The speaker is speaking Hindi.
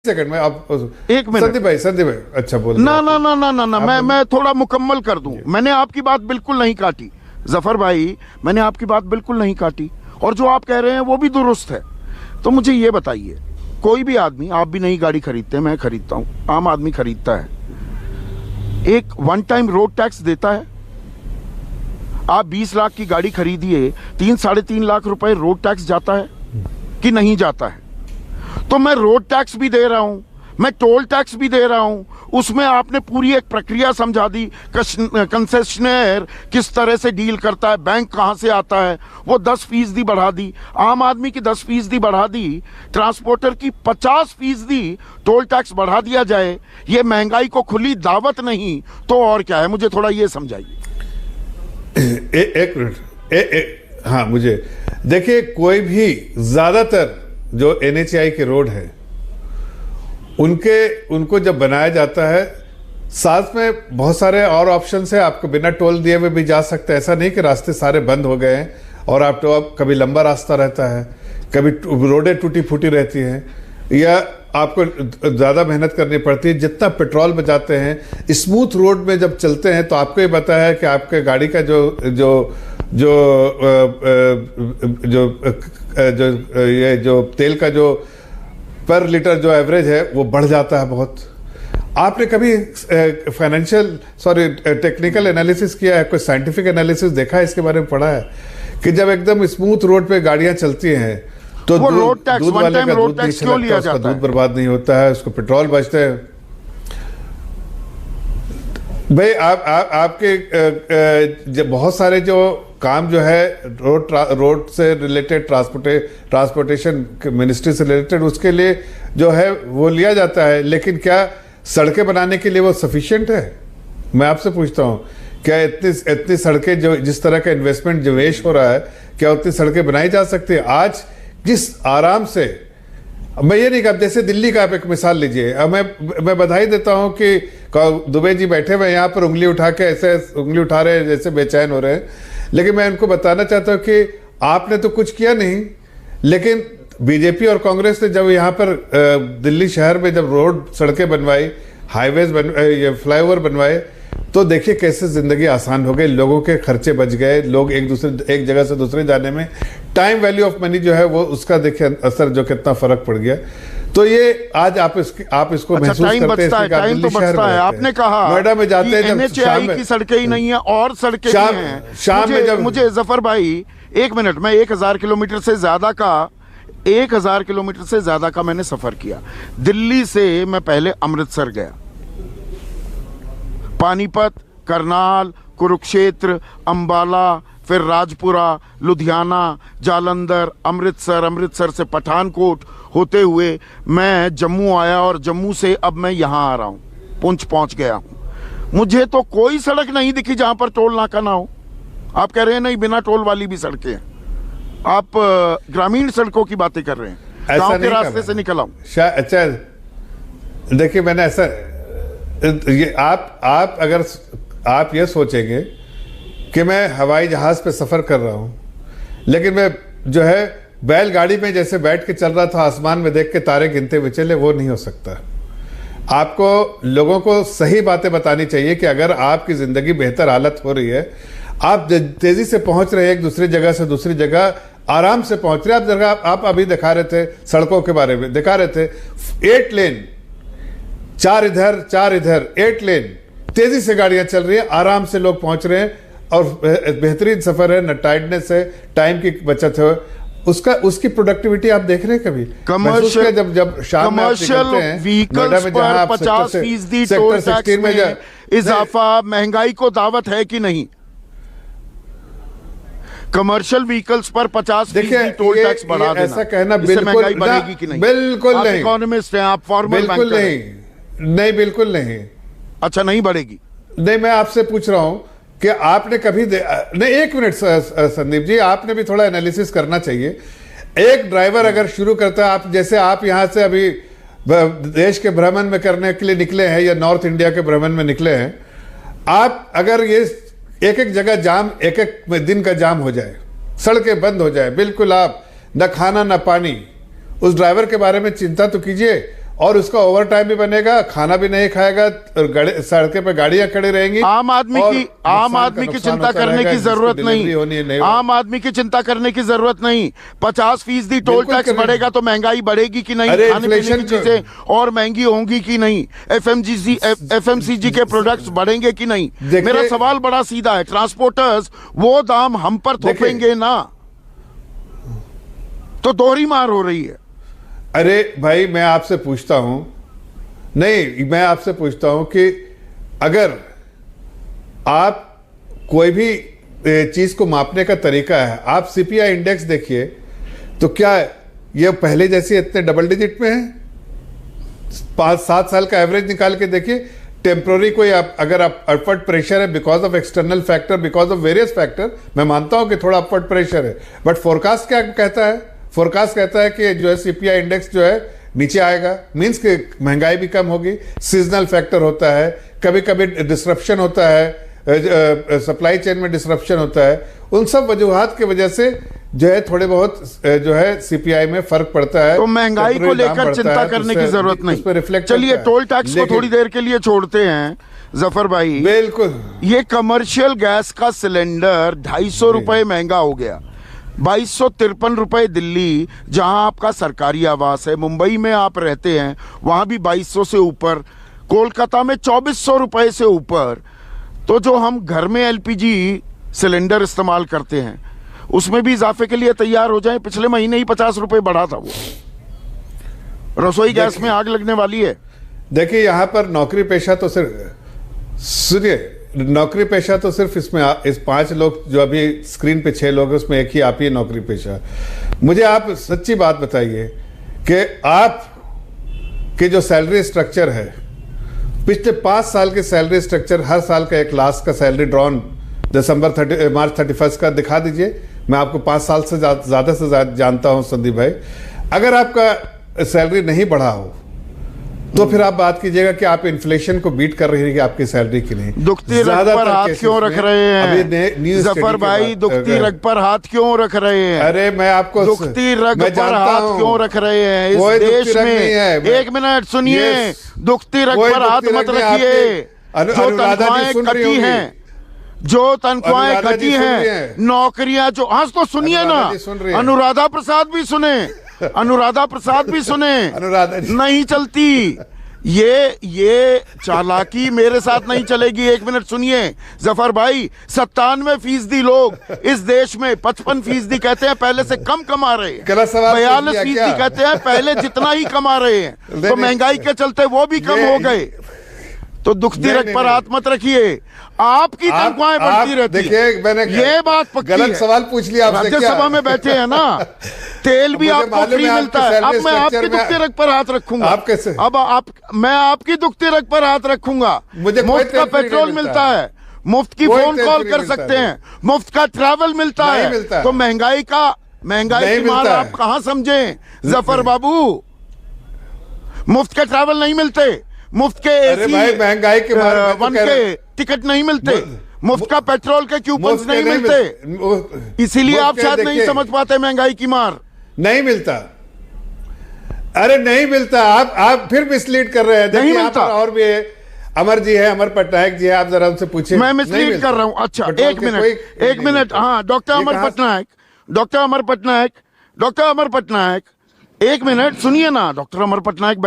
सेकंड में आप एक मिनट संदीप भाई अच्छा बोल ना ना ना ना ना ना मैं थोड़ा मुकम्मल कर दूं। मैंने आपकी बात बिल्कुल नहीं काटी जफर भाई, मैंने आपकी बात बिल्कुल नहीं काटी, और जो आप कह रहे हैं वो भी दुरुस्त है। तो मुझे ये बताइए, कोई भी आदमी, आप भी नई गाड़ी खरीदते हैं, मैं खरीदता हूं, आम आदमी खरीदता है, एक वन टाइम रोड टैक्स देता है। आप 20 लाख की गाड़ी खरीदिए, 3-3.5 लाख रुपए रोड टैक्स जाता है कि नहीं जाता है? तो मैं रोड टैक्स भी दे रहा हूं, मैं टोल टैक्स भी दे रहा हूं, उसमें आपने पूरी एक प्रक्रिया समझा दी, कंसेशनर किस तरह से डील करता है, बैंक कहां से आता है, वो 10% बढ़ा दी, आम आदमी की 10% बढ़ा दी, ट्रांसपोर्टर की 50% टोल टैक्स बढ़ा दिया जाए, ये महंगाई को खुली दावत नहीं तो और क्या है? मुझे थोड़ा ये समझाइए। एक मिनट, हाँ मुझे देखिए, कोई भी ज्यादातर जो NHAI के रोड है उनको जब बनाया जाता है, साथ में बहुत सारे और ऑप्शन है, आपको बिना टोल दिए हुए भी जा सकते हैं। ऐसा नहीं कि रास्ते सारे बंद हो गए हैं और आप तो अब कभी लंबा रास्ता रहता है, कभी रोडें टूटी फूटी रहती हैं, या आपको ज़्यादा मेहनत करनी पड़ती है। जितना पेट्रोल बचाते हैं स्मूथ रोड में जब चलते हैं, तो आपको ये पता है कि आपके गाड़ी का जो तेल का जो पर लीटर जो एवरेज है वो बढ़ जाता है बहुत। आपने कभी टेक्निकल एनालिसिस किया है, कोई साइंटिफिक एनालिसिस देखा है, इसके बारे में पढ़ा है कि जब एकदम स्मूथ रोड पे गाड़ियां चलती हैं तो दूध वाले का दूध नहीं छलकता, उसका दूध बर्बाद नहीं होता है, उसको पेट्रोल बचता है। भाई आपके बहुत सारे जो काम जो है रोड से रिलेटेड, ट्रांसपोर्टेशन मिनिस्ट्री से रिलेटेड, उसके लिए जो है वो लिया जाता है, लेकिन क्या सड़कें बनाने के लिए वो सफिशिएंट है? मैं आपसे पूछता हूँ, क्या इतनी सड़कें, जो जिस तरह का इन्वेस्टमेंट जो वेस्ट हो रहा है, क्या उतनी सड़कें बनाई जा सकती है? आज जिस आराम से, मैं ये नहीं कहा, जैसे दिल्ली का आप एक मिसाल लीजिए, मैं बधाई देता हूं कि दुबे जी बैठे हुए यहाँ पर उंगली उठा के ऐसे उंगली उठा रहे हैं जैसे बेचैन हो रहे हैं, लेकिन मैं उनको बताना चाहता हूं कि आपने तो कुछ किया नहीं, लेकिन बीजेपी और कांग्रेस ने जब यहाँ पर दिल्ली शहर में जब रोड सड़कें बनवाई, हाईवेज ये फ्लाईओवर बनवाए, तो देखिए कैसे जिंदगी आसान हो गई, लोगों के खर्चे बच गए, लोग एक जगह से दूसरे जाने में टाइम वैल्यू ऑफ मनी जो है वो, उसका देखिए असर जो कितना फर्क पड़ गया। तो ये आज आप इसको महसूस करते हैं। टाइम तो बचता है। आपने कहा नोएडा में जाते हैं, NHAI की सड़कें ही नहीं है और सड़कें भी हैं। शाम में जब मुझे जफर भाई, एक मिनट, मैं 1000 किलोमीटर से ज्यादा का मैंने सफर किया। दिल्ली से मैं पहले अमृतसर गया, पानीपत, करनाल, कुरुक्षेत्र, अंबाला, फिर राजपुरा, लुधियाना, जालंधर, अमृतसर से पठानकोट होते हुए मैं जम्मू आया, और जम्मू से अब मैं यहां आ रहा हूं, पुंछ पहुंच गया हूं। मुझे तो कोई सड़क नहीं दिखी जहां पर टोल नाका ना हो। आप कह रहे हैं नहीं, बिना टोल वाली भी सड़कें हैं। आप ग्रामीण सड़कों की बातें कर रहे हैं, गांव के रास्ते से निकल आऊं। अच्छा देखिए, मैंने ऐसा, ये आप अगर आप ये सोचेंगे कि मैं हवाई जहाज पे सफर कर रहा हूं, लेकिन मैं जो है बैलगाड़ी में जैसे बैठ के चल रहा था, आसमान में देख के तारे गिनते हुए चले, वो नहीं हो सकता। आपको लोगों को सही बातें बतानी चाहिए कि अगर आपकी जिंदगी बेहतर हालत हो रही है, आप तेजी से पहुंच रहे हैं एक दूसरी जगह से दूसरी जगह, आराम से पहुंच रहे हैं। आप अभी दिखा रहे थे सड़कों के बारे में, दिखा रहे थे 8 लेन, 4 इधर 8 लेन, तेजी से गाड़ियां चल रही है, आराम से लोग पहुंच रहे हैं, और बेहतरीन सफर है, न टाइटनेस है, टाइम की बचत है, उसकी प्रोडक्टिविटी आप देख रहे हैं कभी? कमर्शियल जब शाम में व्हीकल्स पर 50% टोल टैक्स में इजाफा महंगाई को दावत है कि नहीं? कमर्शियल व्हीकल्स पर 50% टोल टैक्स बढ़ा देना, ऐसा कहना बिल्कुल बढ़ेगी कि नहीं? बिल्कुल नहीं। इकोनॉमिस्ट हैं आप, फॉर्मल बिल्कुल नहीं, बिल्कुल नहीं। अच्छा, नहीं बढ़ेगी? नहीं, मैं आपसे पूछ रहा हूं कि आपने कभी नहीं, एक मिनट संदीप जी, आपने भी थोड़ा एनालिसिस करना चाहिए। एक ड्राइवर अगर शुरू करता है, आप जैसे आप यहां से अभी देश के भ्रमण में करने के लिए निकले हैं या नॉर्थ इंडिया के भ्रमण में निकले हैं, आप अगर ये एक जगह जाम, एक दिन का जाम हो जाए, सड़कें बंद हो जाए, बिल्कुल आप न खाना न पानी, उस ड्राइवर के बारे में चिंता तो कीजिए। और उसका ओवर टाइम भी बनेगा, खाना भी नहीं खाएगा, सड़के पे गाड़ियां खड़ी रहेंगी। आम आदमी की चिंता करने की जरूरत नहीं, आम आदमी की चिंता करने की जरूरत नहीं। 50% टोल टैक्स बढ़ेगा तो महंगाई बढ़ेगी कि नहीं? खाने पीने की चीजें और महंगी होंगी कि नहीं? एफएमसीजी के प्रोडक्ट्स बढ़ेंगे कि नहीं? मेरा सवाल बड़ा सीधा है, ट्रांसपोर्टर्स वो दाम हम पर थोपेंगे ना, तो दोहरी मार हो रही है। अरे भाई मैं आपसे पूछता हूं, नहीं मैं आपसे पूछता हूं कि अगर आप कोई भी चीज को मापने का तरीका है, आप सीपीआई इंडेक्स देखिए तो क्या ये पहले जैसी इतने डबल डिजिट में है? 5-7 साल का एवरेज निकाल के देखिए। टेम्पोररी कोई अगर आप अपवर्ड प्रेशर है because of external factor, because of various factor, मैं मानता हूं कि थोड़ा अपवर्ड प्रेशर है, बट फोरकास्ट क्या कहता है? फोरकास्ट कहता है कि जो है सीपीआई इंडेक्स जो है नीचे आएगा, मींस कि महंगाई भी कम होगी। सीजनल फैक्टर होता है, कभी कभी डिसरप्शन होता है, सप्लाई चेन में डिसरप्शन होता है, उन सब वजूहात की वजह से जो है थोड़े बहुत जो है सीपीआई में फर्क पड़ता है। तो महंगाई को लेकर चिंता करने की जरूरत नहीं। चलिए टोल टैक्स को थोड़ी देर के लिए छोड़ते हैं जफर भाई। बिल्कुल, ये कमर्शियल गैस का सिलेंडर 250 रुपए महंगा हो गया। 2253 रुपए दिल्ली, जहां आपका सरकारी आवास है, मुंबई में आप रहते हैं वहां भी 2200 से ऊपर, कोलकाता में 2400 रुपए से ऊपर। तो जो हम घर में एलपीजी सिलेंडर इस्तेमाल करते हैं उसमें भी इजाफे के लिए तैयार हो जाएं। पिछले महीने ही 50 रुपए बढ़ा था वो। रसोई गैस में आग लगने वाली है। देखिए यहां पर नौकरी पेशा तो सिर्फ सुनिए, नौकरी पेशा तो सिर्फ इसमें इस 5 लोग जो अभी स्क्रीन पे 6 लोग हैं उसमें एक ही आप ही नौकरी पेशा। मुझे आप सच्ची बात बताइए कि आप के जो सैलरी स्ट्रक्चर है, पिछले 5 साल के सैलरी स्ट्रक्चर, हर साल का एक लास्ट का सैलरी ड्रॉन मार्च 31 का दिखा दीजिए। मैं आपको 5 साल से ज्यादा से ज्यादा जानता हूं संदीप भाई। अगर आपका सैलरी नहीं बढ़ा हो तो फिर आप बात कीजिएगा कि आप इन्फ्लेशन को बीट कर रही है आपकी सैलरी की नहीं। दुखती रग पर हाथ क्यों रख रहे हैं जफर भाई? दुखती रग पर हाथ क्यों रख रहे हैं? अरे मैं आपको दुखती रग पर हाथ क्यों रख रहे हैं इस देश में? एक मिनट सुनिए, दुखती रग पर हाथ मत रखिए। जो तनख्वाहें कटी हैं, जो तनख्वाहें घटी हैं, नौकरियां जो, आज तो सुनिए ना, अनुराधा प्रसाद भी सुने, अनुराधा प्रसाद भी सुने, नहीं चलती ये चालाकी मेरे साथ नहीं चलेगी। एक मिनट सुनिए जफर भाई, 97% लोग इस देश में 55% कहते हैं पहले से कम कमा रहे हैं, 42% कहते हैं पहले जितना ही कमा रहे हैं, तो महंगाई के चलते वो भी कम हो गए। तो दुखती रग पर हाथ मत रखिए, आपकी तनख्वाहें बढ़ती रहती है, ये बात पक्की है। गलत सवाल पूछ लिया आपसे। राज्यसभा में बैठे हैं ना, तेल भी आपको फ्री मिलता है। अब मैं आपकी दुखती रग पर हाथ रखूंगा। आप कैसे? अब मैं आपकी दुखती रग पर हाथ रखूंगा। मुफ्त का पेट्रोल मिलता है, मुफ्त की फोन कॉल कर सकते हैं, मुफ्त का ट्रैवल मिलता है। तो महंगाई की मार आप कहां समझें जफर बाबू? मुफ्त के ट्रैवल नहीं मिलते, मुफ्त के एसी महंगाई के वन के टिकट नहीं मिलते, मुफ्त का पेट्रोल के कूपन्स नहीं मिलते। इसीलिए आप शायद नहीं समझ पाते महंगाई की मार। नहीं मिलता, अरे नहीं मिलता। आप फिर मिसलीड कर रहे हैं। नहीं मिलता। और भी है, अमर जी है, अमर पटनायक जी है, आप जरा उनसे पूछिए। मैं मिसलीड कर रहा हूं? अच्छा एक मिनट हाँ, डॉक्टर अमर पटनायक, एक मिनट सुनिए ना, डॉक्टर अमर पटनायक